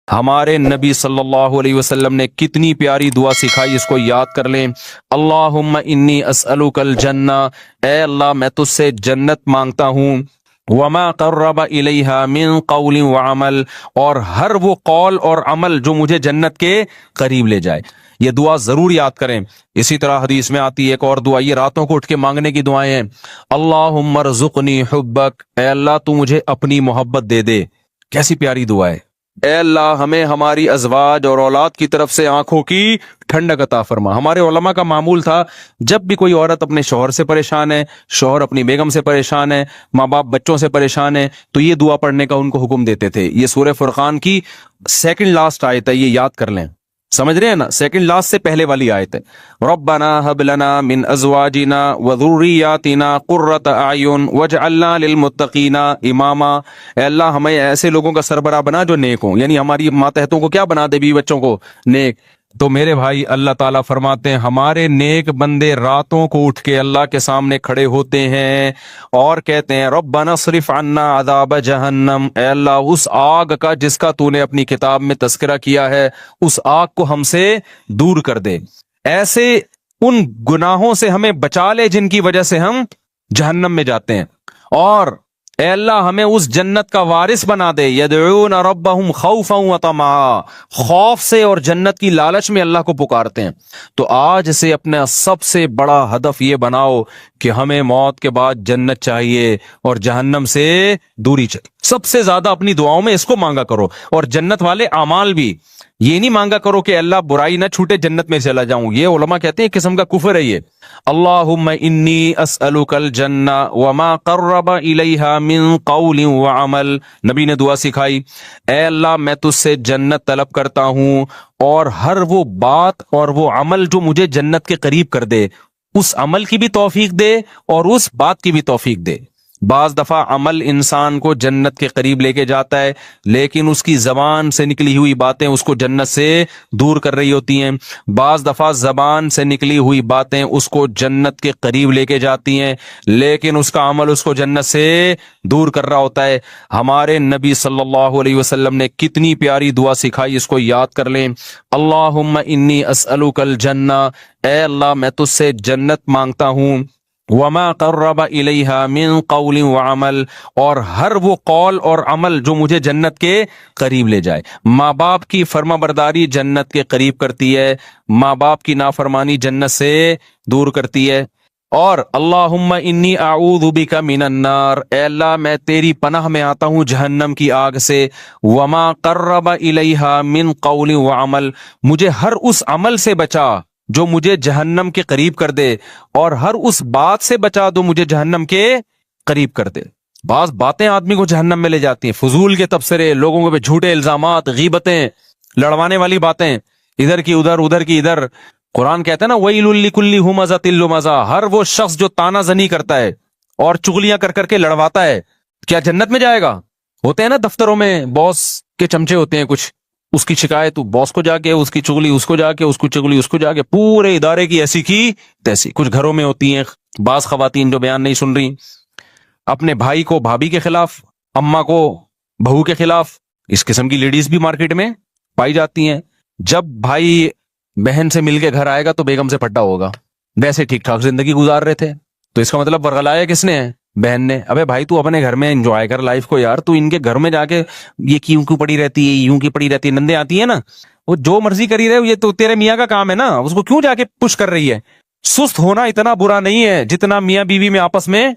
ہمارے نبی صلی اللہ علیہ وسلم نے کتنی پیاری دعا سکھائی، اس کو یاد کر لیں۔ اللہم انی اسألک الجنہ، اے اللہ میں تجھ سے جنت مانگتا ہوں، وما قرب الیہا من قول وعمل، اور ہر وہ قول اور عمل جو مجھے جنت کے قریب لے جائے۔ یہ دعا ضرور یاد کریں۔ اسی طرح حدیث میں آتی ہے ایک اور دعا، یہ راتوں کو اٹھ کے مانگنے کی دعائیں ہیں۔ اللہم ارزقنی حبک، اے اللہ تو مجھے اپنی محبت دے دے۔ کیسی پیاری دعا ہے۔ اے اللہ ہمیں ہماری ازواج اور اولاد کی طرف سے آنکھوں کی ٹھنڈک عطا فرما۔ ہمارے علماء کا معمول تھا، جب بھی کوئی عورت اپنے شوہر سے پریشان ہے، شوہر اپنی بیگم سے پریشان ہے، ماں باپ بچوں سے پریشان ہے، تو یہ دعا پڑھنے کا ان کو حکم دیتے تھے۔ یہ سورہ فرقان کی سیکنڈ لاسٹ آیت ہے، یہ یاد کر لیں۔ سمجھ رہے ہیں نا، سیکنڈ لاسٹ سے پہلے والی آیت ہے۔ ربنا هب لنا من ازواجنا وذریاتنا قرۃ اعین واجعلنا للمتقین اماما، اے اللہ ہمیں ایسے لوگوں کا سربراہ بنا جو نیک ہوں، یعنی ہماری ماتحتوں کو کیا بنا دے، بیوی بچوں کو نیک۔ تو میرے بھائی اللہ تعالیٰ فرماتے ہیں ہمارے نیک بندے راتوں کو اٹھ کے اللہ کے سامنے کھڑے ہوتے ہیں اور کہتے ہیں ربنا اصرف عنا عذاب جہنم، اے اللہ اس آگ کا جس کا تو نے اپنی کتاب میں تذکرہ کیا ہے، اس آگ کو ہم سے دور کر دے، ایسے ان گناہوں سے ہمیں بچا لے جن کی وجہ سے ہم جہنم میں جاتے ہیں، اور اے اللہ ہمیں اس جنت کا وارث بنا دے۔ یدعون ربہم خوفا وطمعا، خوف سے اور جنت کی لالچ میں اللہ کو پکارتے ہیں۔ تو آج سے اپنا سب سے بڑا ہدف یہ بناؤ کہ ہمیں موت کے بعد جنت چاہیے اور جہنم سے دوری چاہیے۔ سب سے زیادہ اپنی دعاؤں میں اس کو مانگا کرو، اور جنت والے اعمال بھی۔ یہ نہیں مانگا کرو کہ اللہ برائی نہ چھوٹے جنت میں چلا جاؤں، یہ علماء کہتے ہیں ایک قسم کا کفر ہے یہ۔ اللہم انی اسألک الجنہ وما قرب الیہا من قول وعمل، نبی نے دعا سکھائی، اے اللہ میں تجھ سے جنت طلب کرتا ہوں اور ہر وہ بات اور وہ عمل جو مجھے جنت کے قریب کر دے، اس عمل کی بھی توفیق دے اور اس بات کی بھی توفیق دے۔ بعض دفعہ عمل انسان کو جنت کے قریب لے کے جاتا ہے، لیکن اس کی زبان سے نکلی ہوئی باتیں اس کو جنت سے دور کر رہی ہوتی ہیں۔ بعض دفعہ زبان سے نکلی ہوئی باتیں اس کو جنت کے قریب لے کے جاتی ہیں، لیکن اس کا عمل اس کو جنت سے دور کر رہا ہوتا ہے۔ ہمارے نبی صلی اللہ علیہ وسلم نے کتنی پیاری دعا سکھائی، اس کو یاد کر لیں۔ اللہم انی اسألک الجنہ، اے اللہ میں تجھ سے جنت مانگتا ہوں، وما قرب الیہا من قول وعمل، اور ہر وہ قول اور عمل جو مجھے جنت کے قریب لے جائے۔ ماں باپ کی فرما برداری جنت کے قریب کرتی ہے، ماں باپ کی نافرمانی جنت سے دور کرتی ہے۔ اور اللہم انی اعوذ بک من النار، اے اللہ میں تیری پناہ میں آتا ہوں جہنم کی آگ سے۔ وما قرب الیہا من قول وعمل، مجھے ہر اس عمل سے بچا جو مجھے جہنم کے قریب کر دے، اور ہر اس بات سے بچا دو مجھے جہنم کے قریب کر دے۔ بعض باتیں آدمی کو جہنم میں لے جاتی ہیں، فضول کے تبصرے، لوگوں کے جھوٹے الزامات، غیبتیں، لڑوانے والی باتیں، ادھر کی ادھر ادھر کی ادھر۔ قرآن کہتا ہے نا وَيْلٌ لِكُلِّ ہُمَزَةٍ لُمَزَةٍ، ہر وہ شخص جو تانا زنی کرتا ہے اور چغلیاں کر کر کے لڑواتا ہے، کیا جنت میں جائے گا؟ ہوتے ہیں نا دفتروں میں باس کے چمچے ہوتے ہیں کچھ، اس کی شکایت باس کو جا کے، اس کی چغلی اس کو جا کے، اس کو چغلی اس کو جا کے، پورے ادارے کی ایسی کی تیسی۔ کچھ گھروں میں ہوتی ہیں بعض خواتین جو بیان نہیں سن رہی، اپنے بھائی کو بھابھی کے خلاف، اماں کو بہو کے خلاف۔ اس قسم کی لیڈیز بھی مارکیٹ میں پائی جاتی ہیں۔ جب بھائی بہن سے مل کے گھر آئے گا تو بیگم سے پھٹا ہوگا، ویسے ٹھیک ٹھاک زندگی گزار رہے تھے، تو اس کا مطلب ورغلایا کس نے ہے؟ بہن نے۔ ابے بھائی تو اپنے گھر میں انجوائے کر لائف کو یار، تو ان کے گھر میں جا کے یہ کیوں پڑی رہتی ہے، یوں کی پڑی رہتی ہے، نندے آتی ہیں نا، وہ جو مرضی کری رہے، یہ تو تیرے میاں کا کام ہے نا، اس کو کیوں جا کے پش کر رہی ہے؟ سست ہونا اتنا برا نہیں ہے جتنا میاں بیوی میں آپس میں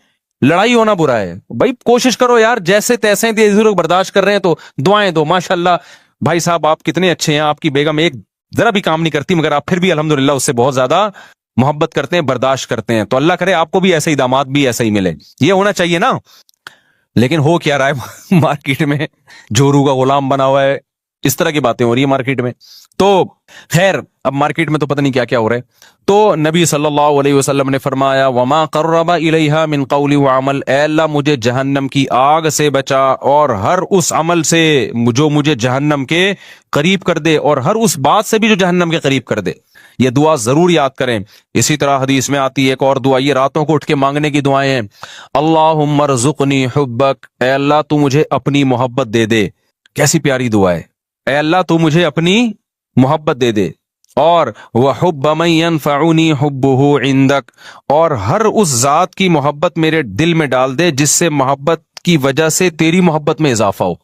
لڑائی ہونا برا ہے۔ بھائی کوشش کرو یار، جیسے تیسے لوگ برداشت کر رہے ہیں تو دعائیں دو، ماشاءاللہ بھائی صاحب آپ کتنے اچھے ہیں، آپ کی بیگم ایک ذرا بھی کام نہیں کرتی، مگر آپ پھر بھی الحمدللہ اس سے بہت زیادہ محبت کرتے ہیں، برداشت کرتے ہیں، تو اللہ کرے آپ کو بھی ایسے ہی داماد بھی ایسا ہی ملے، یہ ہونا چاہیے نا۔ لیکن ہو کیا رہا ہے مارکیٹ میں، جورو کا غلام بنا ہوا ہے، اس طرح کی باتیں ہو رہی ہیں مارکیٹ میں۔ تو خیر اب مارکیٹ میں تو پتہ نہیں کیا کیا ہو رہا ہے۔ تو نبی صلی اللہ علیہ وسلم نے فرمایا وما قرب الیہا من قول وعمل، اے اللہ مجھے جہنم کی آگ سے بچا اور ہر اس عمل سے جو مجھے جہنم کے قریب کر دے، اور ہر اس بات سے بھی جو جہنم کے قریب کر دے۔ یہ دعا ضرور یاد کریں۔ اسی طرح حدیث میں آتی ہے ایک اور دعا، یہ راتوں کو اٹھ کے مانگنے کی دعائیں ہیں۔ اللہم ارزقنی حبک، اے اللہ تو مجھے اپنی محبت دے دے۔ کیسی پیاری دعا ہے۔ اے اللہ تو مجھے اپنی محبت دے دے، اور وحب من ينفعنی حبہ عندک، اور ہر اس ذات کی محبت میرے دل میں ڈال دے جس سے محبت کی وجہ سے تیری محبت میں اضافہ ہو۔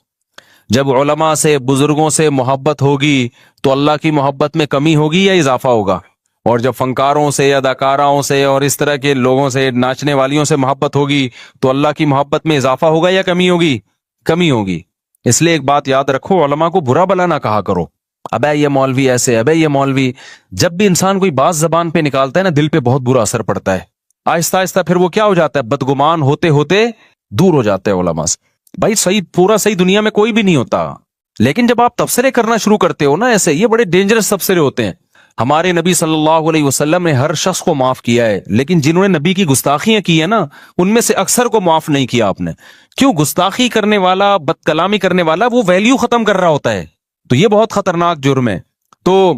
جب علماء سے، بزرگوں سے محبت ہوگی تو اللہ کی محبت میں کمی ہوگی یا اضافہ ہوگا؟ اور جب فنکاروں سے، اداکاراؤں سے اور اس طرح کے لوگوں سے، ناچنے والیوں سے محبت ہوگی تو اللہ کی محبت میں اضافہ ہوگا یا کمی ہوگی؟ کمی ہوگی۔ اس لیے ایک بات یاد رکھو، علماء کو برا بلا نہ کہا کرو، ابے یہ مولوی ایسے، ابے یہ مولوی۔ جب بھی انسان کوئی بات زبان پہ نکالتا ہے نا، دل پہ بہت برا اثر پڑتا ہے، آہستہ آہستہ پھر وہ کیا ہو جاتا ہے، بدگمان ہوتے ہوتے دور ہو جاتے ہیں علماء سے۔ بھائی صحیح، پورا صحیح دنیا میں کوئی بھی نہیں ہوتا، لیکن جب آپ تبصرے کرنا شروع کرتے ہو نا ایسے، یہ بڑے ڈینجرس تبصرے ہوتے ہیں۔ ہمارے نبی صلی اللہ علیہ وسلم نے ہر شخص کو معاف کیا ہے، لیکن جنہوں نے نبی کی گستاخیاں کی ہیں نا، ان میں سے اکثر کو معاف نہیں کیا آپ نے۔ کیوں؟ گستاخی کرنے والا، بد کلامی کرنے والا وہ ویلیو ختم کر رہا ہوتا ہے، تو یہ بہت خطرناک جرم ہے۔ تو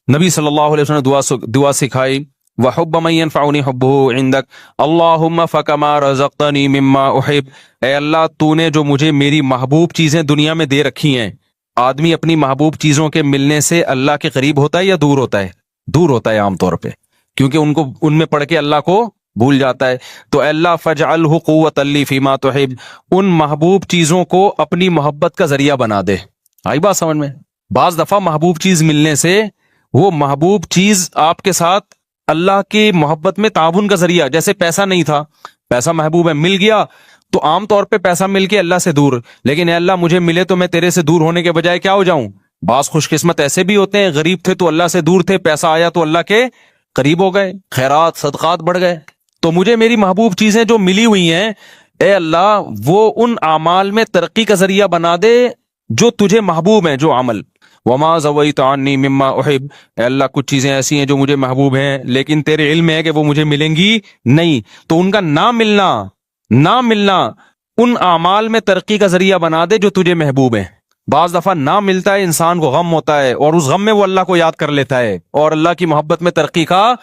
نبی صلی اللہ علیہ وسلم نے دعا سکھائی، وَحُبَّ مَن يَنفَعُنِي حُبُّهُ عِندَكَ اللَّهُمَّ فَكَمَا رَزَقْتَنِي مِمَّا أُحِبُّ، اے اللہ تو نے جو مجھے میری محبوب چیزیں دنیا میں دے رکھی ہیں۔ آدمی اپنی محبوب چیزوں کے ملنے سے اللہ کے قریب ہوتا ہے یا دور ہوتا ہے؟ دور ہوتا ہے عام طور پہ، کیونکہ ان میں پڑھ کے اللہ کو بھول جاتا ہے۔ تو اے اللہ فَاجْعَلْهُ قُوَّةً لِّي فِيمَا تُحِبُّ، ان محبوب چیزوں کو اپنی محبت کا ذریعہ بنا دے۔ آئی بات سمجھ میں؟ بعض دفعہ محبوب چیز ملنے سے وہ محبوب چیز آپ کے ساتھ اللہ کی محبت میں تعاون کا ذریعہ، جیسے پیسہ نہیں تھا، پیسہ محبوب ہے، مل گیا تو عام طور پہ پیسہ مل کے اللہ سے دور، لیکن اے اللہ مجھے ملے تو میں تیرے سے دور ہونے کے بجائے کیا ہو جاؤں؟ بعض خوش قسمت ایسے بھی ہوتے ہیں، غریب تھے تو اللہ سے دور تھے، پیسہ آیا تو اللہ کے قریب ہو گئے، خیرات صدقات بڑھ گئے۔ تو مجھے میری محبوب چیزیں جو ملی ہوئی ہیں، اے اللہ وہ ان اعمال میں ترقی کا ذریعہ بنا دے جو تجھے محبوب ہیں، جو عمل۔ وما زویت عنی مما احب، اے اللہ کچھ چیزیں ایسی ہیں جو مجھے محبوب ہیں لیکن تیرے علم ہے کہ وہ مجھے ملیں گی نہیں، تو ان کا نہ ملنا ان اعمال میں ترقی کا ذریعہ بنا دے جو تجھے محبوب ہیں۔ بعض دفعہ نہ ملتا ہے، انسان کو غم ہوتا ہے، اور اس غم میں وہ اللہ کو یاد کر لیتا ہے اور اللہ کی محبت میں ترقی کا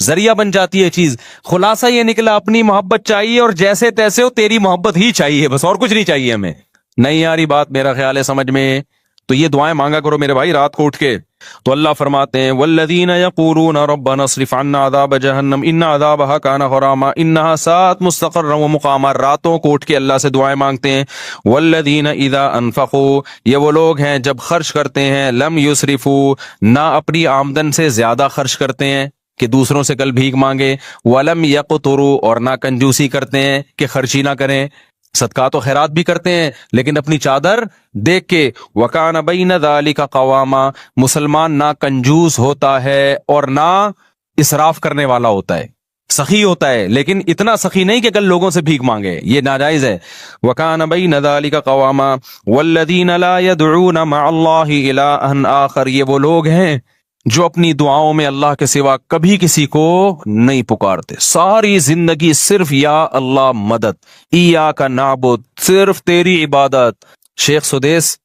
ذریعہ بن جاتی ہے چیز۔ خلاصہ یہ نکلا، اپنی محبت چاہیے اور جیسے تیسے ہو، تیری محبت ہی چاہیے، بس اور کچھ نہیں چاہیے ہمیں۔ نہیں آ رہی بات میرا خیال ہے سمجھ میں؟ تو یہ دعائیں مانگا کرو میرے بھائی رات کو اٹھ کے۔ تو اللہ فرماتے ہیں والذین یقولون ربنا اصرف عنا عذاب جہنم ان عذابها کان غراما انها ساءت مستقرا ومقاما۔ راتوں کو اٹھ کے اللہ سے دعائیں مانگتے ہیں۔ والذین اذا انفقوا، یہ وہ لوگ ہیں جب خرچ کرتے ہیں، لم یسرفوا، نہ اپنی آمدن سے زیادہ خرچ کرتے ہیں کہ دوسروں سے کل بھیک مانگے، ولم یقتروا، اور نہ کنجوسی کرتے ہیں کہ خرچی نہ کریں، صدقات و خیرات بھی کرتے ہیں لیکن اپنی چادر دیکھ کے۔ وَكَانَ بَيْنَ ذَلِكَ قَوَامًا، مسلمان نہ کنجوس ہوتا ہے اور نہ اسراف کرنے والا ہوتا ہے، سخی ہوتا ہے لیکن اتنا سخی نہیں کہ کل لوگوں سے بھیک مانگے، یہ ناجائز ہے۔ وَكَانَ بَيْنَ ذَلِكَ قَوَامًا وَالَّذِينَ لَا يَدْعُونَ مَعَ اللَّهِ إِلَٰهًا آخَرَ، یہ وہ لوگ ہیں جو اپنی دعاؤں میں اللہ کے سوا کبھی کسی کو نہیں پکارتے، ساری زندگی صرف یا اللہ مدد، ایاک نعبد، صرف تیری عبادت۔ شیخ سدیس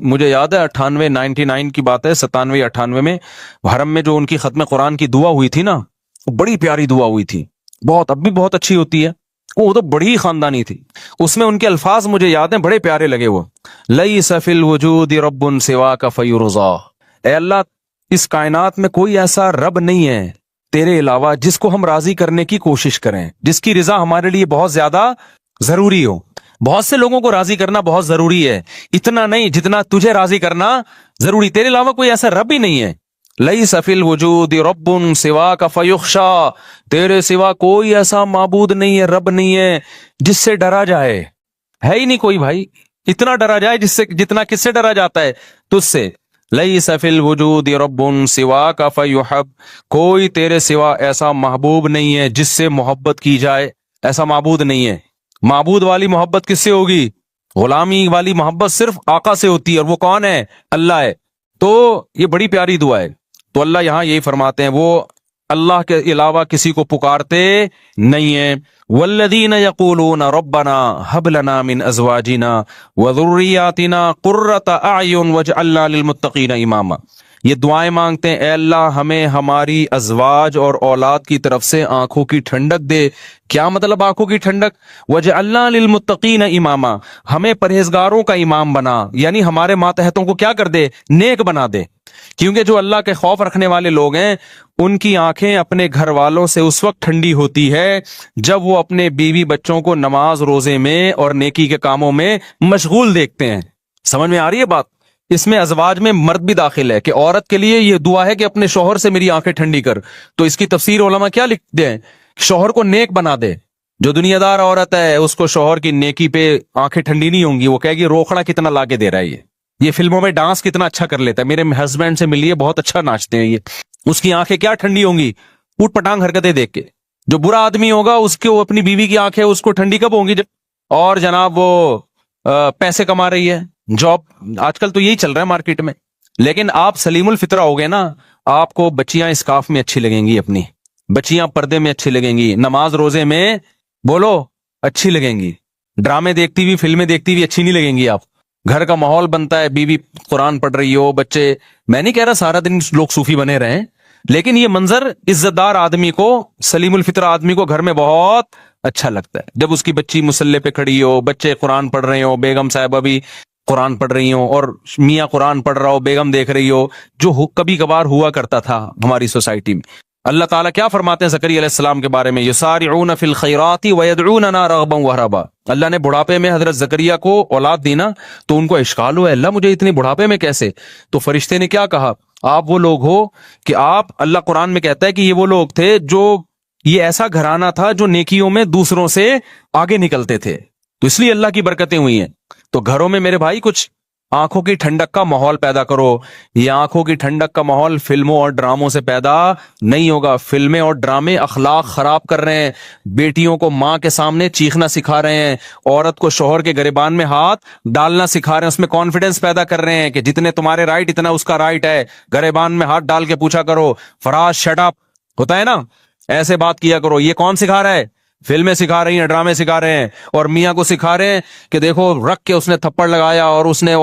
مجھے یاد ہے 98 کی بات ہے، 97 میں حرم میں جو ان کی ختم قرآن کی دعا ہوئی تھی نا، بڑی پیاری دعا ہوئی تھی، بہت، اب بھی بہت اچھی ہوتی ہے، وہ تو بڑی خاندانی تھی۔ اس میں ان کے الفاظ مجھے یاد ہیں، بڑے پیارے لگے وہ، لیس فی الوجود رب سواک فیرضا، اے اللہ اس کائنات میں کوئی ایسا رب نہیں ہے تیرے علاوہ جس کو ہم راضی کرنے کی کوشش کریں، جس کی رضا ہمارے لیے بہت زیادہ ضروری ہو۔ بہت سے لوگوں کو راضی کرنا بہت ضروری ہے، اتنا نہیں جتنا تجھے راضی کرنا ضروری، تیرے علاوہ کوئی ایسا رب ہی نہیں ہے۔ لیس فی الوجود رب سواک فیخشا، تیرے سوا کوئی ایسا معبود نہیں ہے، رب نہیں ہے جس سے ڈرا جائے، ہے ہی نہیں کوئی بھائی، اتنا ڈرا جائے جتنا کس سے ڈرا جاتا ہے؟ تجھ سے۔ لیس فی الوجود رب سواک فیحب، کوئی تیرے سوا ایسا محبوب نہیں ہے جس سے محبت کی جائے، ایسا معبود نہیں ہے۔ معبود والی محبت کس سے ہوگی؟ غلامی والی محبت صرف آقا سے ہوتی ہے، اور وہ کون ہے؟ اللہ ہے۔ تو یہ بڑی پیاری دعا ہے۔ تو اللہ یہاں یہی فرماتے ہیں وہ اللہ کے علاوہ کسی کو پکارتے نہیں ہیں۔ والذین یقولون ربنا هب لنا من ازواجنا وذریاتنا قرۃ اعین واجعلنا للمتقین اماما، یہ دعائیں مانگتے ہیں، اے اللہ ہمیں ہماری ازواج اور اولاد کی طرف سے آنکھوں کی ٹھنڈک دے۔ کیا مطلب آنکھوں کی ٹھنڈک؟ وجعلنا للمتقین اماما، ہمیں پرہیزگاروں کا امام بنا، یعنی ہمارے ماتحتوں کو کیا کر دے؟ نیک بنا دے۔ کیونکہ جو اللہ کے خوف رکھنے والے لوگ ہیں ان کی آنکھیں اپنے گھر والوں سے اس وقت ٹھنڈی ہوتی ہے جب وہ اپنے بیوی بچوں کو نماز روزے میں اور نیکی کے کاموں میں مشغول دیکھتے ہیں۔ سمجھ میں آ رہی ہے بات؟ اس میں ازواج میں مرد بھی داخل ہے کہ عورت کے لیے یہ دعا ہے کہ اپنے شوہر سے میری آنکھیں ٹھنڈی کر۔ تو اس کی تفسیر علماء کیا لکھتے ہیں؟ شوہر کو نیک بنا دے۔ جو دنیا دار عورت ہے اس کو شوہر کی نیکی پہ آنکھیں ٹھنڈی نہیں ہوں گی، وہ کہے گی روکھڑا کتنا لا کے دے رہا ہے، یہ فلموں میں ڈانس کتنا اچھا کر لیتا ہے، میرے ہسبینڈ سے ملیے بہت اچھا ناچتے ہیں یہ۔ اس کی آنکھیں کیا ٹھنڈی ہوں گی؟ اوٹ پٹانگ حرکتیں دیکھ کے۔ جو برا آدمی ہوگا اس کے اپنی بیوی کی آنکھیں اس کو ٹھنڈی کب ہوں گی؟ اور جناب وہ پیسے کما رہی ہے، جاب، آج کل تو یہی چل رہا ہے مارکیٹ میں۔ لیکن آپ سلیم الفطرہ ہو گئے نا، آپ کو بچیاں اسکارف میں اچھی لگیں گی، اپنی بچیاں پردے میں اچھی لگیں گی، نماز روزے میں بولو اچھی لگیں گی، ڈرامے دیکھتی ہوئی فلمیں دیکھتی ہوئی اچھی نہیں لگیں گی۔ آپ گھر کا ماحول بنتا ہے، بیوی قرآن پڑھ رہی ہو، بچے، میں نہیں کہہ رہا سارا دن لوگ صوفی بنے رہیں، لیکن یہ منظر عزت دار آدمی کو، سلیم الفطرہ آدمی کو گھر میں بہت اچھا لگتا ہے جب اس کی بچی مصلی پہ کھڑی ہو، بچے قرآن پڑھ رہے ہو، بیگم صاحبہ بھی قرآن پڑھ رہی ہوں اور میاں قرآن پڑھ رہا ہو، بیگم دیکھ رہی ہو، جو کبھی کبھار ہوا کرتا تھا ہماری سوسائٹی میں۔ اللہ تعالیٰ کیا فرماتے ہیں زکریا علیہ السلام کے بارے میں؟ یسارعون فی الخیرات ویدعوننا رغبا ورہبا۔ اللہ نے بڑھاپے میں حضرت زکریا کو اولاد دی نا، تو ان کو اشکال ہوا، اللہ مجھے اتنے بڑھاپے میں کیسے؟ تو فرشتے نے کیا کہا؟ آپ وہ لوگ ہو کہ آپ، اللہ قرآن میں کہتا ہے کہ یہ وہ لوگ تھے جو، یہ ایسا گھرانہ تھا جو نیکیوں میں دوسروں سے آگے نکلتے تھے، تو اس لیے اللہ کی برکتیں ہوئی ہیں۔ تو گھروں میں میرے بھائی کچھ آنکھوں کی ٹھنڈک کا ماحول پیدا کرو۔ یہ آنکھوں کی ٹھنڈک کا ماحول فلموں اور ڈراموں سے پیدا نہیں ہوگا۔ فلمیں اور ڈرامے اخلاق خراب کر رہے ہیں، بیٹیوں کو ماں کے سامنے چیخنا سکھا رہے ہیں، عورت کو شوہر کے گریبان میں ہاتھ ڈالنا سکھا رہے ہیں، اس میں کانفیڈنس پیدا کر رہے ہیں کہ جتنے تمہارے رائٹ اتنا اس کا رائٹ ہے، گریبان میں ہاتھ ڈال کے پوچھا کرو فراز شٹ اپ، ہوتا ہے نا، ایسے بات کیا کرو۔ یہ کون سکھا رہا ہے؟ فلمیں سکھا رہی ہیں، ڈرامے سکھا رہے ہیں، اور میاں کو سکھا رہے ہیں کہ دیکھو رکھ کے اس نے تھپڑ لگایا اور اس نے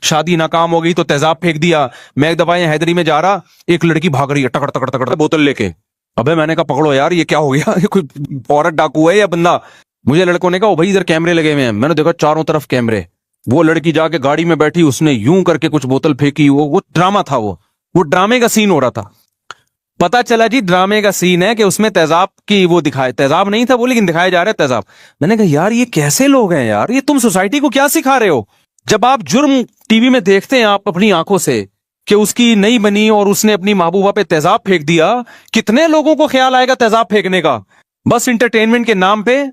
شادی ناکام ہو گئی تو تیزاب پھینک دیا۔ میں ایک دفعہ حیدری میں جا رہا، ایک لڑکی بھاگ رہی ہے ٹکڑ ٹکڑ ٹکڑ بوتل لے کے، ابے میں نے کہا پکڑو یار یہ کیا ہو گیا، یہ کوئی عورت ڈاکو ہے یا بندہ؟ مجھے لڑکوں نے کہا بھائی ادھر کیمرے لگے ہوئے ہیں، میں نے دیکھا چاروں طرف کیمرے، وہ لڑکی جا کے گاڑی میں بیٹھی، اس نے یوں کر کے کچھ بوتل پھینکی، وہ ڈرامہ تھا، وہ ڈرامے کا سین ہو رہا تھا۔ پتا چلا جی ڈرامے کا سین ہے کہ اس میں تیزاب کی وہ دکھائے، تیزاب نہیں تھا وہ لیکن دکھایا جا رہا ہے تیزاب۔ میں نے کہا یار یہ کیسے لوگ ہیں یار، یہ تم سوسائٹی کو کیا سکھا رہے ہو؟ جب آپ جرم ٹی وی میں دیکھتے ہیں آپ اپنی آنکھوں سے کہ اس کی نہیں بنی اور اس نے اپنی محبوبہ پہ تیزاب پھینک دیا، کتنے لوگوں کو خیال آئے گا تیزاب پھینکنے کا؟ بس انٹرٹینمنٹ کے نام پہ،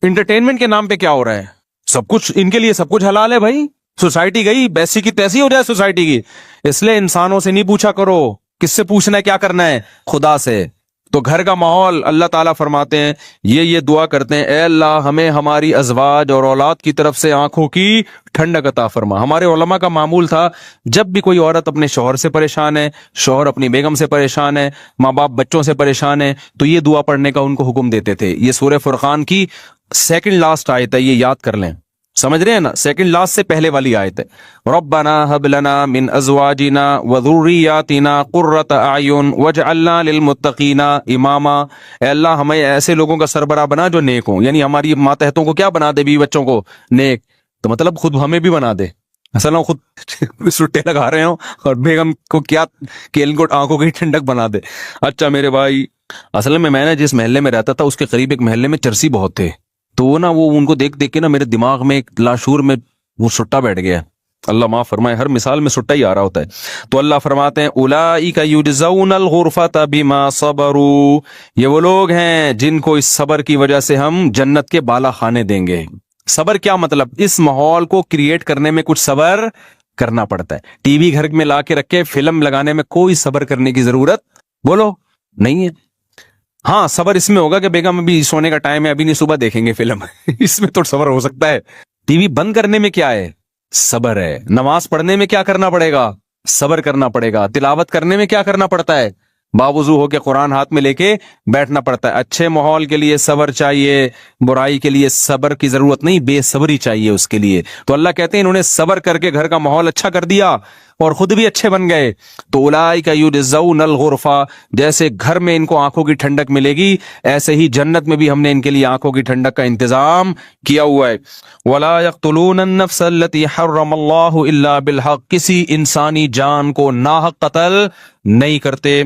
انٹرٹینمنٹ کے نام پہ کیا ہو رہا ہے؟ سب کچھ ان کے لیے سب کچھ حلال ہے بھائی، سوسائٹی گئی بیسی کی تیسی ہو جائے سوسائٹی کی۔ اس لیے انسانوں سے نہیں پوچھا کرو، کس سے پوچھنا ہے کیا کرنا ہے؟ خدا سے۔ تو گھر کا ماحول اللہ تعالیٰ فرماتے ہیں یہ دعا کرتے ہیں، اے اللہ ہمیں ہماری ازواج اور اولاد کی طرف سے آنکھوں کی ٹھنڈک عطا فرما۔ ہمارے علماء کا معمول تھا جب بھی کوئی عورت اپنے شوہر سے پریشان ہے، شوہر اپنی بیگم سے پریشان ہے، ماں باپ بچوں سے پریشان ہے، تو یہ دعا پڑھنے کا ان کو حکم دیتے تھے۔ یہ سورہ فرقان کی سیکنڈ لاسٹ آیت ہے، یہ یاد کر لیں، سمجھ رہے ہیں نا؟ سیکنڈ لاسٹ سے پہلے والی آیت ہے، ربنا هب لنا من ازواجنا وذرياتنا قرۃ اعین واجعلنا للمتقین اماما۔ اے اللہ ہمیں ایسے لوگوں کا سربراہ بنا جو نیک ہوں، یعنی ہماری ماتحتوں کو کیا بنا دے؟ بیوی بچوں کو نیک، تو مطلب خود ہمیں بھی بنا دے، اصل ہم خود سٹے لگا رہے ہوں اور بیگم کو کیا کہ ان کو آنکھوں کی ٹھنڈک بنا دے۔ اچھا میرے بھائی، اصل میں نے جس محلے میں رہتا تھا اس کے قریب ایک محلے میں چرسی بہت تھے، تو وہ ان کو دیکھ دیکھ کے نا میرے دماغ میں ایک لاشور میں وہ سٹا بیٹھ گیا۔ اللہ معاف فرمائے، ہر مثال میں سٹا ہی آ رہا ہوتا ہے۔ تو اللہ فرماتے ہیں اولئک یجزون الغرفۃ بما صبروا، یہ وہ لوگ ہیں جن کو اس صبر کی وجہ سے ہم جنت کے بالا خانے دیں گے۔ صبر کیا مطلب؟ اس ماحول کو کریٹ کرنے میں کچھ صبر کرنا پڑتا ہے۔ ٹی وی گھر میں لا کے رکھے، فلم لگانے میں کوئی صبر کرنے کی ضرورت بولو نہیں ہے۔ ہاں صبر اس میں ہوگا کہ بیگم ابھی سونے کا ٹائم ہے، ابھی نہیں، صبح دیکھیں گے فلم اس میں تو صبر ہو سکتا ہے۔ ٹی وی بند کرنے میں کیا ہے؟ صبر ہے۔ نماز پڑھنے میں کیا کرنا پڑے گا؟ صبر کرنا پڑے گا۔ تلاوت کرنے میں کیا کرنا پڑتا ہے؟ باوضو ہو کے قرآن ہاتھ میں لے کے بیٹھنا پڑتا ہے۔ اچھے ماحول کے لیے صبر چاہیے، برائی کے لیے صبر کی ضرورت نہیں، بے صبری چاہیے اس کے لیے۔ تو اللہ کہتے ہیں انہوں نے صبر کر کے گھر کا ماحول اچھا کر دیا، اور خود بھی اچھے بن گئے تو اولئک یجزون الغرفہ، جیسے گھر میں ان کو آنکھوں کی ٹھنڈک ملے گی ایسے ہی جنت میں بھی ہم نے ان کے لیے آنکھوں کی ٹھنڈک کا انتظام کیا ہوا ہے۔ ولا یقتلون النفس التي حرم اللہ الا بالحق، کسی انسانی جان کو ناحق قتل نہیں کرتے۔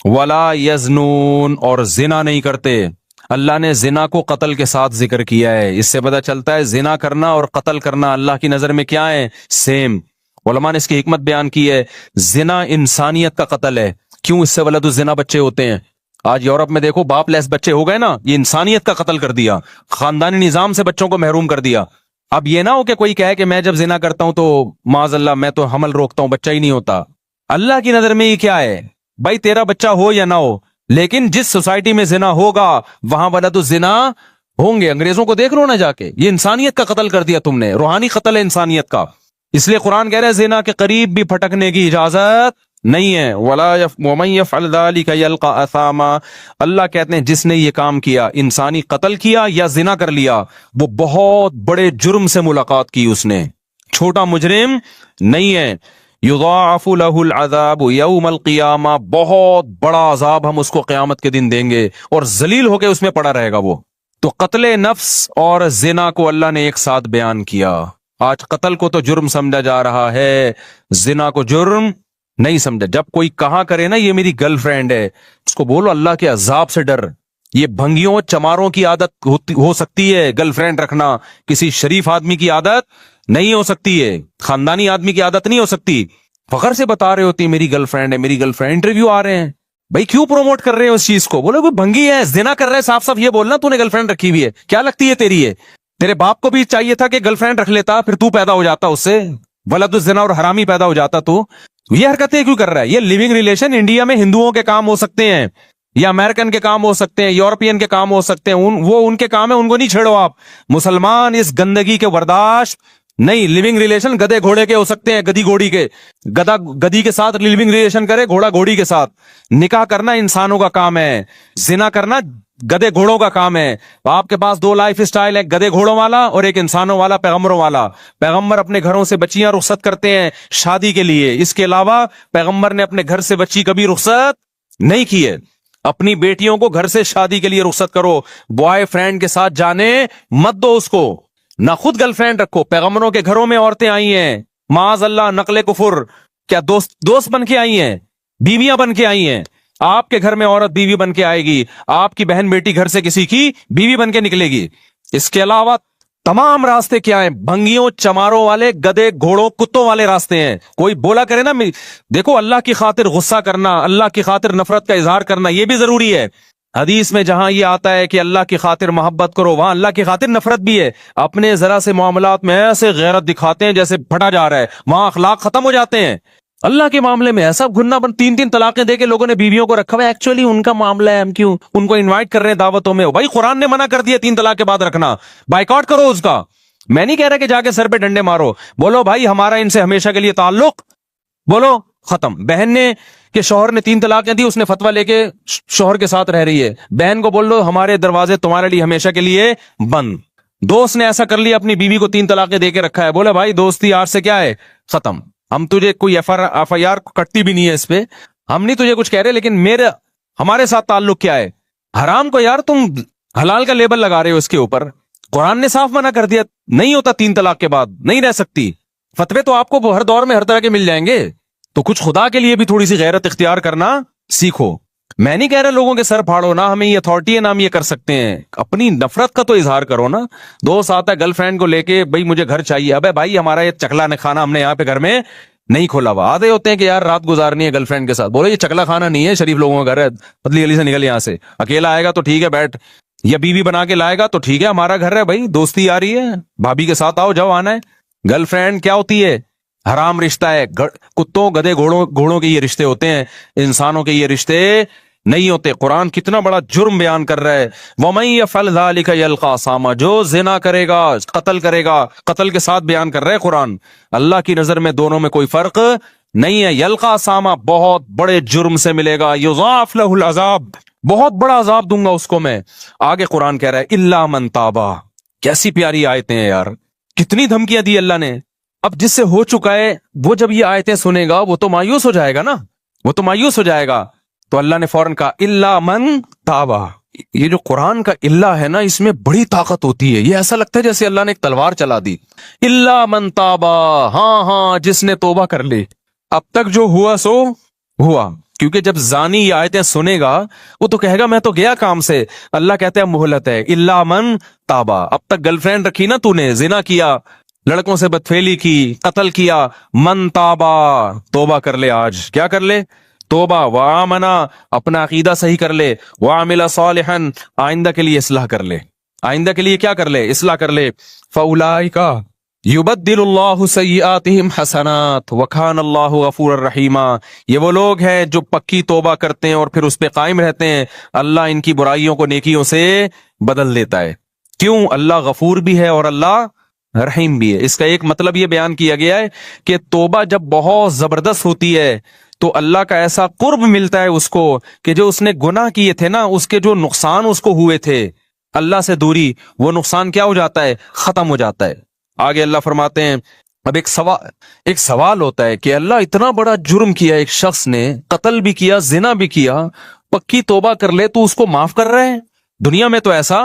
ولا یزنون، اور زنا نہیں کرتے۔ اللہ نے زنا کو قتل کے ساتھ ذکر کیا ہے، اس سے پتہ چلتا ہے زنا کرنا اور قتل کرنا اللہ کی نظر میں کیا ہے؟ سیم۔ علماء نے اس کی حکمت بیان کی ہے، زنا انسانیت کا قتل ہے۔ کیوں؟ اس سے ولد الزنا بچے ہوتے ہیں۔ آج یورپ میں دیکھو باپ لیس بچے ہو گئے نا، یہ انسانیت کا قتل کر دیا، خاندانی نظام سے بچوں کو محروم کر دیا۔ اب یہ نہ ہو کہ کوئی کہے کہ میں جب زنا کرتا ہوں تو معاذ اللہ میں تو حمل روکتا ہوں، بچہ ہی نہیں ہوتا۔ اللہ کی نظر میں یہ کیا ہے بھائی؟ تیرا بچہ ہو یا نہ ہو، لیکن جس سوسائٹی میں زنا ہوگا وہاں ولد الزنا ہوں گے۔ انگریزوں کو دیکھ لو نا جا کے، یہ انسانیت کا قتل کر دیا تم نے، روحانی قتل ہے انسانیت کا۔ اس لیے قرآن کہہ رہا ہے زنا کے قریب بھی پھٹکنے کی اجازت نہیں ہے۔ وَمَن يَفْعَلْ ذَلِكَ يَلْقَ أَثَامًا، اللہ کہتے ہیں جس نے یہ کام کیا، انسانی قتل کیا یا زنا کر لیا، وہ بہت بڑے جرم سے ملاقات کی، اس نے چھوٹا مجرم نہیں ہے۔ یضاعف له العذاب یوم القیامہ، بہت بڑا عذاب ہم اس کو قیامت کے دن دیں گے اور ذلیل ہو کے اس میں پڑا رہے گا وہ۔ تو قتل نفس اور زنا کو اللہ نے ایک ساتھ بیان کیا۔ آج قتل کو تو جرم سمجھا جا رہا ہے، زنا کو جرم نہیں سمجھا۔ جب کوئی کہا کرے نا یہ میری گرل فرینڈ ہے، اس کو بولو اللہ کے عذاب سے ڈر۔ یہ بھنگیوں چماروں کی عادت ہو سکتی ہے گرل فرینڈ رکھنا، کسی شریف آدمی کی عادت نہیں ہو سکتی ہے، خاندانی آدمی کی عادت نہیں ہو سکتی۔ فخر سے بتا رہے ہوتی میری گرل فرینڈ ہے، میری گرل فرینڈ، انٹرویو آ رہے ہیں، بھائی کیوں پروموٹ کر رہے ہیں اس چیز کو؟ بولے کوئی بھنگی ہے، زنا کر رہے ہیں، صاف صاف یہ بولنا تو نے گرل فرینڈ رکھی ہوئی ہے، کیا لگتی ہے تیری ہے؟ تیرے باپ کو بھی چاہیے تھا کہ گرل فرینڈ رکھ لیتا، پھر تو پیدا ہو جاتا اس سے ولد الزنا اور حرامی پیدا ہو جاتا۔ تو یہ حرکتیں کیوں کر رہا ہے؟ یہ لیونگ ریلیشن انڈیا میں ہندوؤں کے کام ہو سکتے ہیں یا امریکن کے کام ہو سکتے ہیں، یورپین کے کام ہو سکتے ہیں، وہ ان کے کام ہے، ان کو نہیں چھیڑو آپ۔ مسلمان اس گندگی کے برداشت نہیں۔ لیونگ ریلیشن گدے گھوڑے کے ہو سکتے ہیں، گدی گھوڑی کے، گدا گدی کے ساتھ لیونگ ریلیشن کرے، گھوڑا گھوڑی کے ساتھ۔ نکاح کرنا انسانوں کا کام ہے، زنا کرنا گدے گھوڑوں کا کام ہے۔ آپ کے پاس دو لائف سٹائل ہے، گدے گھوڑوں والا اور ایک انسانوں والا، پیغمبروں والا۔ پیغمبر اپنے گھروں سے بچیاں رخصت کرتے ہیں شادی کے لیے، اس کے علاوہ پیغمبر نے اپنے گھر سے بچی کبھی رخصت نہیں کی ہے۔ اپنی بیٹیوں کو گھر سے شادی کے لیے رخصت کرو، بوائے فرینڈ کے ساتھ جانے مت دو اس کو، نہ خود گرل فرینڈ رکھو۔ پیغمبروں کے گھروں میں عورتیں آئی ہیں، معاذ اللہ نقل کفر، کیا دوست بن کے آئی ہیں، بیویاں بن کے آئی ہیں۔ آپ کے گھر میں عورت بیوی بن کے آئے گی، آپ کی بہن بیٹی گھر سے کسی کی بیوی بن کے نکلے گی۔ اس کے علاوہ تمام راستے کیا ہیں؟ بھنگیوں چماروں والے، گدے گھوڑوں کتوں والے راستے ہیں۔ کوئی بولا کرے نا، دیکھو اللہ کی خاطر غصہ کرنا، اللہ کی خاطر نفرت کا اظہار کرنا یہ بھی ضروری ہے۔ حدیث میں جہاں یہ آتا ہے کہ اللہ کی خاطر محبت کرو، وہاں اللہ کی خاطر نفرت بھی ہے۔ اپنے ذرا سے معاملات میں ایسے غیرت دکھاتے ہیں جیسے پھٹا جا رہا ہے، وہاں اخلاق ختم ہو جاتے ہیں۔ اللہ کے معاملے میں ایسا گھننا بن، تین طلاقیں دے کے لوگوں نے بیویوں کو رکھا ہوا ہے، ایکچولی ان کا معاملہ ہے، ہم کیوں ان کو انوائٹ کر رہے ہیں دعوتوں میں؟ بھائی قرآن نے منع کر دیا 3 طلاق کے بعد رکھنا، بائیکاٹ کرو اس کا۔ میں نہیں کہہ رہا کہ جا کے سر پہ ڈنڈے مارو، بولو بھائی ہمارا ان سے ہمیشہ کے لیے تعلق، بولو ختم۔ بہن نے کہ شوہر نے 3 طلاقیں دی، اس نے فتویٰ لے کے شوہر کے ساتھ رہ رہی ہے، بہن کو بول دو ہمارے دروازے تمہارے لیے ہمیشہ کے لیے بند۔ دوست نے ایسا کر لیا، اپنی بیوی کو 3 طلاقیں دے کے رکھا ہے، بولا بھائی دوستی آج سے کیا ہے؟ ختم۔ ہم تجھے کوئی ایف آئی آر کٹتی بھی نہیں ہے اس پہ، ہم نہیں تجھے کچھ کہہ رہے، لیکن ہمارے ساتھ تعلق کیا ہے؟ حرام کو یار تم حلال کا لیبل لگا رہے ہو اس کے اوپر۔ قرآن نے صاف منع کر دیا، نہیں ہوتا 3 طلاق کے بعد، نہیں رہ سکتی۔ فتوے تو آپ کو ہر دور میں ہر طرح کے مل جائیں گے، تو کچھ خدا کے لیے بھی تھوڑی سی غیرت اختیار کرنا سیکھو۔ میں نہیں کہہ رہا لوگوں کے سر پھاڑو، نہ ہمیں یہ اتھارٹی ہے نہ ہم یہ کر سکتے ہیں، اپنی نفرت کا تو اظہار کرو نا۔ دوست آتا ہے گرل فرینڈ کو لے کے، بھائی مجھے گھر چاہیے، ابے بھائی ہمارا یہ چکلا کھانا ہم نے یہاں پہ گھر میں نہیں کھولا ہوا۔ آدھے ہوتے ہیں کہ یار رات گزارنی ہے گرل فرینڈ کے ساتھ، بولو یہ چکلا کھانا نہیں ہے، شریف لوگوں کا گھر ہے، پتلی گلی سے نکل یہاں سے۔ اکیلا آئے گا تو ٹھیک ہے بیٹھ، یا بیوی بنا کے لائے گا تو ٹھیک ہے، ہمارا گھر ہے بھائی، دوستی آ رہی ہے بھابھی کے ساتھ آؤ جاؤ آنا ہے۔ گرل فرینڈ کیا ہوتی ہے؟ حرام رشتہ ہے، کتوں گدے گھوڑوں کے یہ رشتے ہوتے ہیں، انسانوں کے یہ رشتے نہیں ہوتے۔ قرآن کتنا بڑا جرم بیان کر رہا ہے، وَمَن يَفْعَلْ ذَلِكَ يَلْقَ أَثَامًا، جو زنا کرے گا قتل کرے گا، قتل کے ساتھ بیان کر رہا ہے قرآن۔ اللہ کی نظر میں دونوں میں کوئی فرق نہیں ہے۔ یلقا ساما، بہت بڑے جرم سے ملے گا، یضاعف له العذاب، بہت بڑا عذاب دوں گا اس کو میں۔ آگے قرآن کہہ رہا ہے الا من تابا، کیسی پیاری آیتیں ہیں یار، کتنی دھمکیاں دی اللہ نے۔ اب جس سے ہو چکا ہے وہ جب یہ آیتیں سنے گا وہ تو مایوس ہو جائے گا نا، وہ تو مایوس ہو جائے گا. تو اللہ نے فوراً کہا الا من تابا. یہ جو قرآن کا اللہ ہے نا اس میں بڑی طاقت ہوتی ہے. یہ ایسا لگتا ہے جیسے اللہ نے ایک تلوار چلا دی. الا من تابا، ہاں ہاں جس نے توبہ کر لی. اب تک جو ہوا سو ہوا، کیونکہ جب زانی یہ آیتیں سنے گا وہ تو کہے گا میں تو گیا کام سے. اللہ کہتے ہیں مہلت ہے. الا من تابا، اب تک گرل فرینڈ رکھی نا تو نے، زنا کیا، لڑکوں سے بدفعلی کی، قتل کیا. من تابا، توبہ کر لے. آج کیا کر لے؟ توبہ. وآمنا، اپنا عقیدہ صحیح کر لے. وعمل صالحا، آئندہ کے لیے اصلاح کر لے. آئندہ کے لیے کیا کر لے؟ اصلاح کر لے. فاولئک یبدل اللہ سیئاتہم حسنات وکان اللہ غفورا رحیما. یہ وہ لوگ ہیں جو پکی توبہ کرتے ہیں اور پھر اس پہ قائم رہتے ہیں. اللہ ان کی برائیوں کو نیکیوں سے بدل دیتا ہے. کیوں؟ اللہ غفور بھی ہے اور اللہ رحیم بھی ہے. اس کا ایک مطلب یہ بیان کیا گیا ہے کہ توبہ جب بہت زبردست ہوتی ہے تو اللہ کا ایسا قرب ملتا ہے اس کو کہ جو اس نے گناہ کیے تھے نا، اس کے جو نقصان اس کو ہوئے تھے، اللہ سے دوری، وہ نقصان کیا ہو جاتا ہے؟ ختم ہو جاتا ہے. آگے اللہ فرماتے ہیں اب ایک سوال ہوتا ہے کہ اللہ اتنا بڑا جرم کیا ایک شخص نے، قتل بھی کیا، زنا بھی کیا، پکی توبہ کر لے تو اس کو معاف کر رہے ہیں؟ دنیا میں تو ایسا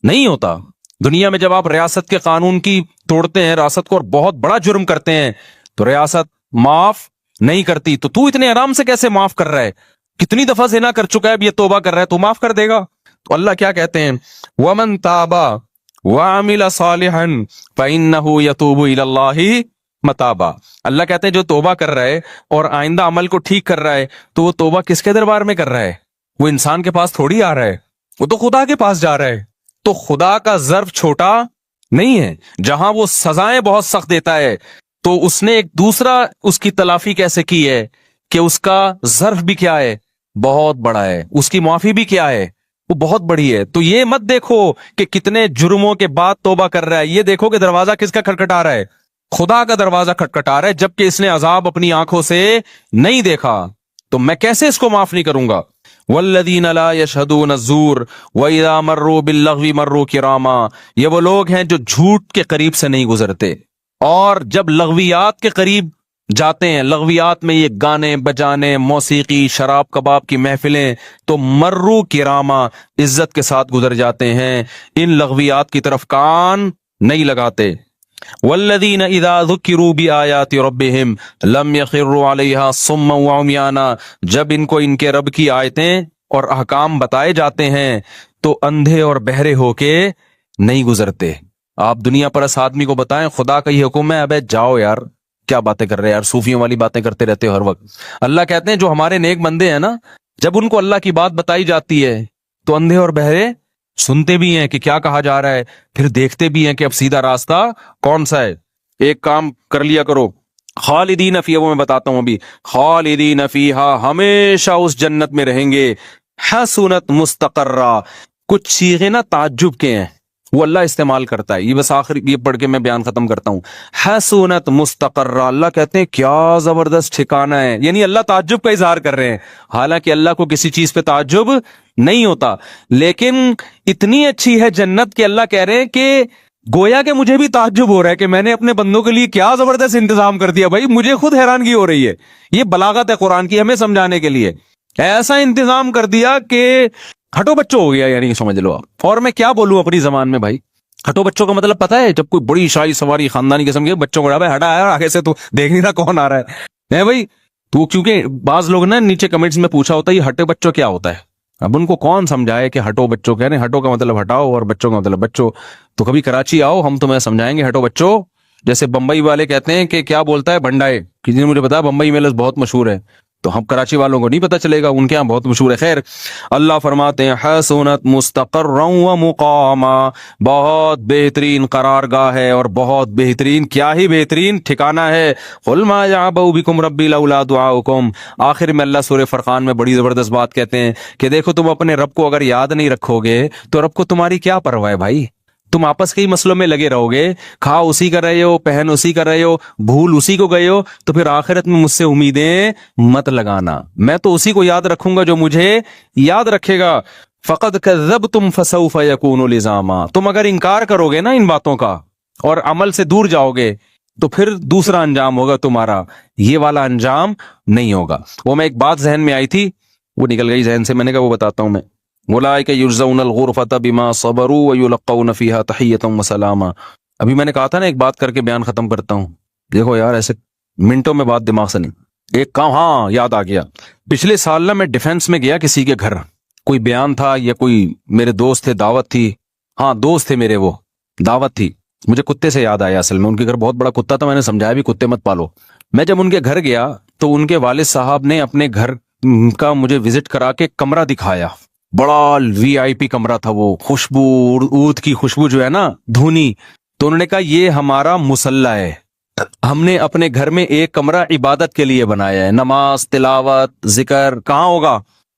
نہیں ہوتا. دنیا میں جب آپ ریاست کے قانون کی توڑتے ہیں، ریاست کو اور بہت بڑا جرم کرتے ہیں تو ریاست معاف نہیں کرتی. تو اتنے آرام سے کیسے معاف کر رہا ہے؟ کتنی دفعہ زنا کر چکا ہے، اب یہ توبہ کر رہا ہے تو معاف کر دے گا؟ تو اللہ کیا کہتے ہیں؟ وَمَن تَابَ وَعَمِلَ صَالِحًا فَإِنَّهُ يَتُوبُ إِلَى اللَّهِ مَتَابًا. اللہ کہتے ہیں جو توبہ کر رہا ہے اور آئندہ عمل کو ٹھیک کر رہا ہے تو وہ توبہ کس کے دربار میں کر رہا ہے؟ وہ انسان کے پاس تھوڑی آ رہا ہے، وہ تو خدا کے پاس جا رہا ہے. تو خدا کا ظرف چھوٹا نہیں ہے. جہاں وہ سزائیں بہت سخت دیتا ہے تو اس نے ایک دوسرا اس کی تلافی کیسے کی ہے کہ اس کا ظرف بھی کیا ہے؟ بہت بڑا ہے. اس کی معافی بھی کیا ہے؟ وہ بہت بڑی ہے. تو یہ مت دیکھو کہ کتنے جرموں کے بعد توبہ کر رہا ہے، یہ دیکھو کہ دروازہ کس کا کھٹکھٹا رہا ہے؟ خدا کا دروازہ کھٹکھٹا رہا ہے، جبکہ اس نے عذاب اپنی آنکھوں سے نہیں دیکھا. تو میں کیسے اس کو معاف نہیں کروں گا؟ والذین لا یشہدون الزور واذا مروا باللغو مروا کراما. یہ وہ لوگ ہیں جو جھوٹ کے قریب سے نہیں گزرتے، اور جب لغویات کے قریب جاتے ہیں، لغویات میں یہ گانے بجانے، موسیقی، شراب کباب کی محفلیں، تو مرو کراما، عزت کے ساتھ گزر جاتے ہیں. ان لغویات کی طرف کان نہیں لگاتے. والذین اذا ذکروا بآیات ربہم لم یخروا علیہا صما وعمیانا. جب ان کو ان کے رب کی آیتیں اور احکام بتائے جاتے ہیں تو اندھے اور بہرے ہو کے نہیں گزرتے. آپ دنیا پر اس آدمی کو بتائیں خدا کا یہ حکم ہے، ابے جاؤ یار، کیا باتیں کر رہے ہیں یار، صوفیوں والی باتیں کرتے رہتے ہو ہر وقت. اللہ کہتے ہیں جو ہمارے نیک بندے ہیں نا، جب ان کو اللہ کی بات بتائی جاتی ہے تو اندھے اور بہرے سنتے بھی ہیں کہ کیا کہا جا رہا ہے، پھر دیکھتے بھی ہیں کہ اب سیدھا راستہ کون سا ہے. ایک کام کر لیا کرو، خالدین فیہا، وہ میں بتاتا ہوں ابھی، خالدین فیہا، ہمیشہ اس جنت میں رہیں گے. حسنت مستقرہ، کچھ صیغے نا تعجب کے ہیں وہ اللہ استعمال کرتا ہے. یہ بس آخر یہ پڑھ کے میں بیان ختم کرتا ہوں. حسنت مستقرہ، اللہ کہتے ہیں کیا زبردست ٹھکانہ ہے. یعنی اللہ تعجب کا اظہار کر رہے ہیں، حالانکہ اللہ کو کسی چیز پہ تعجب نہیں ہوتا، لیکن اتنی اچھی ہے جنت کہ اللہ کہہ رہے ہیں کہ گویا کہ مجھے بھی تعجب ہو رہا ہے کہ میں نے اپنے بندوں کے لیے کیا زبردست انتظام کر دیا. بھائی مجھے خود حیرانگی ہو رہی ہے. یہ بلاغت ہے قرآن کی ہمیں سمجھانے کے لیے. ایسا انتظام کر دیا کہ ہٹو بچوں ہو گیا، یعنی سمجھ لو آپ. اور میں کیا بولوں اپنی زبان میں بھائی، ہٹو بچوں کا مطلب پتا ہے؟ جب کوئی بڑی شاہی سواری خاندانی قسم کے بچوں کو ہٹا ہے آگے سے، تو دیکھ نہیں رہا کون آ رہا ہے بھائی. تو کیونکہ بعض لوگ نے نیچے کمنٹس میں پوچھا ہوتا ہے یہ ہٹے بچوں کیا ہوتا ہے. اب ان کو کون سمجھائے کہ ہٹو بچوں کہہ رہے ہیں، ہٹو کا مطلب ہٹاؤ اور بچوں کا مطلب بچوں. تو کبھی کراچی آؤ، ہم تمہیں سمجھائیں گے ہٹو بچوں. جیسے بمبئی والے کہتے ہیں کہ کیا بولتا ہے بنڈائے، کسی نے مجھے بتایا بمبئی میں لفظ بہت مشہور ہے، تو ہم کراچی والوں کو نہیں پتا چلے گا، ان کے یہاں بہت مشہور ہے. خیر، اللہ فرماتے ہیں حسنت مستقرا و مقاما، بہت بہترین قرار گاہ ہے اور بہت بہترین، کیا ہی بہترین ٹھکانہ ہے. قل ما یعبأ بکم ربی لولا دعاؤکم. آخر میں اللہ سورہ فرقان میں بڑی زبردست بات کہتے ہیں کہ دیکھو تم اپنے رب کو اگر یاد نہیں رکھو گے تو رب کو تمہاری کیا پرواہ ہے بھائی. تم آپس کے ہی مسئلوں میں لگے رہو گے، کھا اسی کر رہے ہو، پہن اسی کر رہے ہو، بھول اسی کو گئے ہو، تو پھر آخرت میں مجھ سے امیدیں مت لگانا. میں تو اسی کو یاد رکھوں گا جو مجھے یاد رکھے گا. فقد کذبتم فسوف یکون لزاما. تم اگر انکار کرو گے نا ان باتوں کا اور عمل سے دور جاؤ گے تو پھر دوسرا انجام ہوگا تمہارا، یہ والا انجام نہیں ہوگا۔ وہ میں ایک بات ذہن میں آئی تھی، وہ نکل گئی ذہن سے، میں نے کہا وہ بتاتا ہوں میں۔ اولئک یجزون الغرفۃ بما صبروا ویلقون فیہا تحیۃ وسلاما۔ ابھی میں نے کہا تھا نا ایک بات کر کے بیان ختم کرتا ہوں، دیکھو یار ایسے منٹوں میں بات دماغ سے نہیں۔ ایک کام، ہاں یاد آ گیا، پچھلے سال نا میں ڈیفینس میں گیا کسی کے گھر، کوئی بیان تھا یا کوئی میرے دوست تھے، دعوت تھی، ہاں دوست تھے میرے، وہ دعوت تھی۔ مجھے کتے سے یاد آیا، اصل میں ان کے گھر بہت بڑا کتا تھا، میں نے سمجھایا بھی کتے مت پالو۔ میں جب ان کے گھر گیا تو ان کے والد صاحب نے اپنے گھر کا مجھے وزٹ کرا کے کمرہ دکھایا، بڑا وی آئی پی کمرہ تھا، وہ خوشبو، عود کی خوشبو جو ہے نا دھونی، تو انہوں نے کہا یہ ہمارا مصلی ہے، ہم نے اپنے گھر میں ایک کمرہ عبادت کے لیے بنایا ہے، نماز، تلاوت، ذکر کہاں ہوگا؟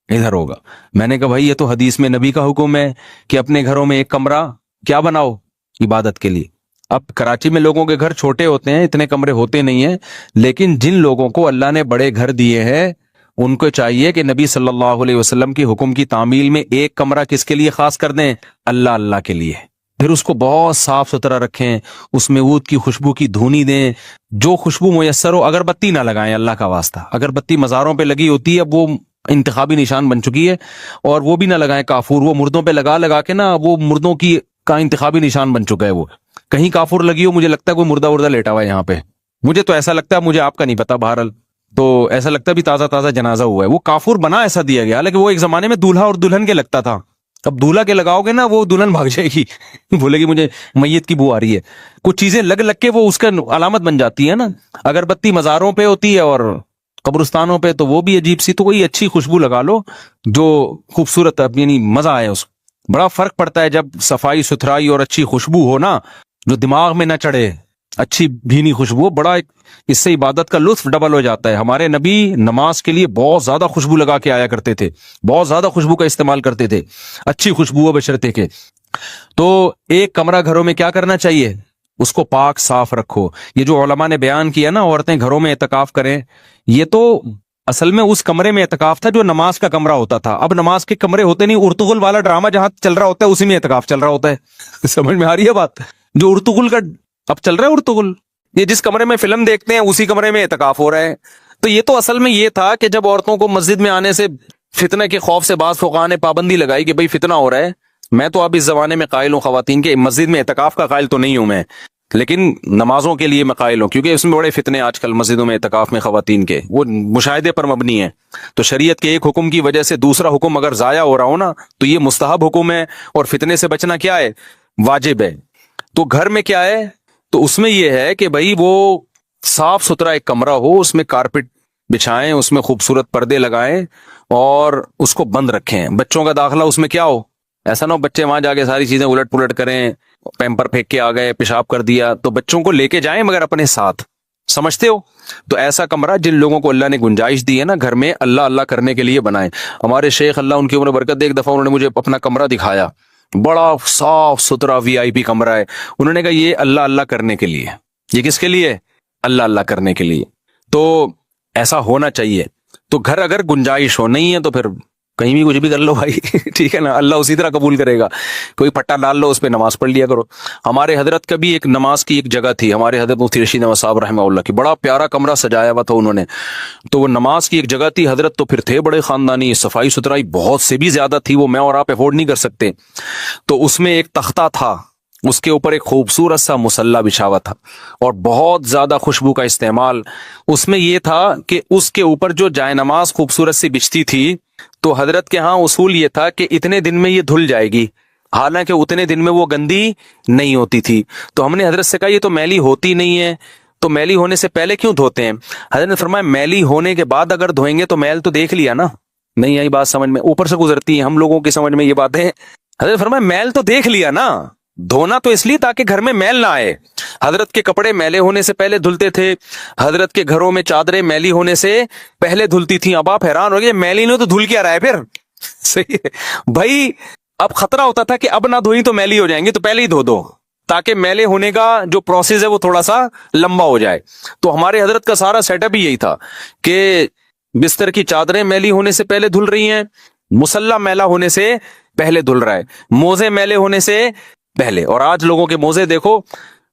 ادھر ہوگا۔ میں نے کہا بھائی یہ تو حدیث میں نبی کا حکم ہے کہ اپنے گھروں میں ایک کمرہ کیا بناؤ؟ عبادت کے لیے۔ اب کراچی میں لوگوں کے گھر چھوٹے ہوتے ہیں، اتنے کمرے ہوتے نہیں ہیں، لیکن جن لوگوں کو اللہ نے بڑے گھر دیے ہیں ان کو چاہیے کہ نبی صلی اللہ علیہ وسلم کی حکم کی تعمیل میں ایک کمرہ کس کے لیے خاص کر دیں؟ اللہ کے لیے۔ پھر اس کو بہت صاف ستھرا رکھیں، اس میں عود کی خوشبو کی دھونی دیں، جو خوشبو میسر ہو۔ اگربتی نہ لگائیں اللہ کا واسطہ، اگربتی مزاروں پہ لگی ہوتی ہے، اب وہ انتخابی نشان بن چکی ہے، اور وہ بھی نہ لگائیں کافور، وہ مردوں پہ لگا کے نا، وہ مردوں کی کا انتخابی نشان بن چکا ہے۔ وہ کہیں کافور لگی ہو، مجھے لگتا ہے کوئی مردہ لیٹا ہوا ہے یہاں پہ، مجھے تو ایسا لگتا ہے، مجھے آپ کا نہیں پتا، بہرحال تو ایسا لگتا ہے بھی تازہ جنازہ ہوا ہے۔ وہ کافور بنا ایسا دیا گیا، حالانکہ وہ ایک زمانے میں دولہا اور دلہن کے لگتا تھا، اب دولہا کے لگاؤ گے نا وہ دلہن بھاگ جائے گی، بولے گی مجھے میت کی بو آ رہی ہے۔ کچھ چیزیں لگ کے وہ اس کا علامت بن جاتی ہے نا۔ اگربتی مزاروں پہ ہوتی ہے اور قبرستانوں پہ تو وہ بھی عجیب سی، تو کوئی اچھی خوشبو لگا لو جو خوبصورت، یعنی مزہ آئے اس کو۔ بڑا فرق پڑتا ہے جب صفائی ستھرائی اور اچھی خوشبو ہو نا، جو دماغ میں نہ چڑھے، اچھی بھینی خوشبو، بڑا اس سے عبادت کا لطف ڈبل ہو جاتا ہے۔ ہمارے نبی نماز کے لیے بہت زیادہ خوشبو لگا کے آیا کرتے تھے، بہت زیادہ خوشبو کا استعمال کرتے تھے، اچھی خوشبو بشرطے کے۔ تو ایک کمرہ گھروں میں کیا کرنا چاہیے؟ اس کو پاک صاف رکھو۔ یہ جو علماء نے بیان کیا نا عورتیں گھروں میں اعتکاف کریں، یہ تو اصل میں اس کمرے میں اعتکاف تھا جو نماز کا کمرہ ہوتا تھا۔ اب نماز کے کمرے ہوتے نہیں، ارطغرل والا ڈرامہ جہاں چل رہا ہوتا ہے اسی میں اعتکاف چل رہا ہوتا ہے۔ سمجھ میں آ رہی ہے بات؟ جو ارطغرل کا اب چل رہا ہے، ارطغرل، یہ جس کمرے میں فلم دیکھتے ہیں اسی کمرے میں اعتکاف ہو رہا ہے۔ تو یہ تو اصل میں یہ تھا کہ جب عورتوں کو مسجد میں آنے سے فتنہ کے خوف سے بعض فقہاء نے پابندی لگائی کہ بھئی فتنہ ہو رہا ہے۔ میں تو اب اس زمانے میں قائل ہوں خواتین کے، مسجد میں اعتکاف کا قائل تو نہیں ہوں میں، لیکن نمازوں کے لیے میں قائل ہوں، کیونکہ اس میں بڑے فتنے آج کل مسجدوں میں اعتکاف میں خواتین کے، وہ مشاہدے پر مبنی ہے۔ تو شریعت کے ایک حکم کی وجہ سے دوسرا حکم اگر ضائع ہو رہا ہو نا تو یہ مستحب حکم ہے، اور فتنے سے بچنا کیا ہے؟ واجب ہے۔ تو گھر میں کیا ہے؟ تو اس میں یہ ہے کہ بھئی وہ صاف ستھرا ایک کمرہ ہو، اس میں کارپٹ بچھائیں، اس میں خوبصورت پردے لگائیں اور اس کو بند رکھیں۔ بچوں کا داخلہ اس میں کیا ہو؟ ایسا نہ ہو بچے وہاں جا کے ساری چیزیں الٹ پلٹ کریں، پیمپر پھینک کے آ گئے، پیشاب کر دیا، تو بچوں کو لے کے جائیں مگر اپنے ساتھ، سمجھتے ہو؟ تو ایسا کمرہ جن لوگوں کو اللہ نے گنجائش دی ہے نا گھر میں اللہ کرنے کے لیے بنائیں۔ ہمارے شیخ اللہ ان کی عمر برکت دے، ایک دفعہ انہوں نے مجھے اپنا کمرہ دکھایا، بڑا صاف ستھرا وی آئی پی کمرہ ہے۔ انہوں نے کہا یہ اللہ کرنے کے لیے، یہ کس کے لیے؟ اللہ کرنے کے لیے۔ تو ایسا ہونا چاہیے۔ تو گھر اگر گنجائش ہو، نہیں ہے تو پھر کہیں بھی کچھ بھی کر لو بھائی، ٹھیک ہے نا، اللہ اسی طرح قبول کرے گا۔ کوئی پٹا ڈال لو، اس پہ نماز پڑھ لیا کرو۔ ہمارے حضرت کا بھی ایک نماز کی ایک جگہ تھی، ہمارے حضرت مفتی رشید احمد صاحب رحمہ اللہ کی، بڑا پیارا کمرہ سجایا ہوا تھا انہوں نے۔ تو وہ نماز کی ایک جگہ تھی، حضرت تو پھر تھے بڑے خاندانی، صفائی ستھرائی بہت سے بھی زیادہ تھی، وہ میں اور آپ افورڈ نہیں کر سکتے۔ تو اس میں ایک تختہ تھا، اس کے اوپر ایک خوبصورت سا مصلی بچھا ہوا تھا، اور بہت زیادہ خوشبو کا استعمال۔ اس میں یہ تھا کہ اس کے اوپر جو جائے نماز خوبصورت سی بچتی تھی، تو حضرت کے ہاں اصول یہ تھا کہ اتنے دن میں یہ دھل جائے گی، حالانکہ اتنے دن میں وہ گندی نہیں ہوتی تھی۔ تو ہم نے حضرت سے کہا یہ تو میلی ہوتی نہیں ہے، تو میلی ہونے سے پہلے کیوں دھوتے ہیں؟ حضرت نے فرمایا میلی ہونے کے بعد اگر دھوئیں گے تو میل تو دیکھ لیا نا، نہیں آئی بات سمجھ میں؟ اوپر سے گزرتی ہیں ہم لوگوں کی سمجھ میں یہ باتیں۔ حضرت نے فرمایا میل تو دیکھ لیا نا، دھونا تو اس لیے تاکہ گھر میں میل نہ آئے۔ حضرت کے کپڑے میلے ہونے سے پہلے دھلتے تھے، حضرت کے گھروں میں چادریں میلی ہونے سے پہلے دھلتی تھیں۔ اب آپ حیران ہو گئے میلی نہیں تو دھل کیا رہا ہے پھر؟ صحیح ہے بھائی، اب خطرہ ہوتا تھا کہ اب نہ دھوئی تو میلی ہو جائیں گی، تو پہلے ہی دھو دو تاکہ میلے ہونے کا جو پروسیس ہے وہ تھوڑا سا لمبا ہو جائے۔ تو ہمارے حضرت کا سارا سیٹ اپ ہی یہی تھا کہ بستر کی چادریں میلی ہونے سے پہلے دھل رہی ہیں، مصلی میلا ہونے سے پہلے دھل رہا ہے، موزے میلے ہونے سے پہلے۔ اور آج لوگوں کے موزے دیکھو،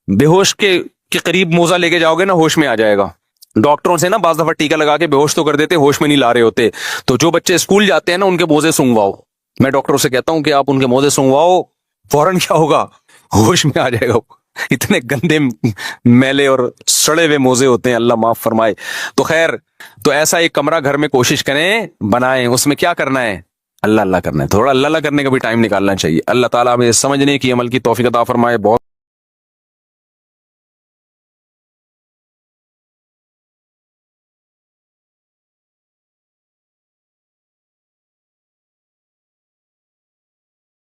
بے ہوش کے کے قریب موزہ لے کے جاؤ گے نا ہوش میں آ جائے گا. ڈاکٹروں سے نا بعض دفعہ ٹیکا لگا کے بے ہوش تو کر دیتے, ہوش میں نہیں لا رہے ہوتے. تو جو بچے اسکول جاتے ہیں نا ان کے موزے سونگواؤ. میں ڈاکٹروں سے کہتا ہوں کہ آپ ان کے موزے سونگواؤ, فوراً کیا ہوگا, ہوش میں آ جائے گا. اتنے گندے میلے اور سڑے ہوئے موزے ہوتے ہیں, اللہ معاف فرمائے. تو خیر, تو ایسا ایک کمرہ گھر میں کوشش کریں بنائیں. اس میں کیا کرنا ہے, اللہ اللہ کرنا ہے. تھوڑا اللہ اللہ کرنے کا بھی ٹائم نکالنا چاہیے. اللہ تعالیٰ ہمیں سمجھنے کی عمل کی توفیق عطا فرمائے. بہت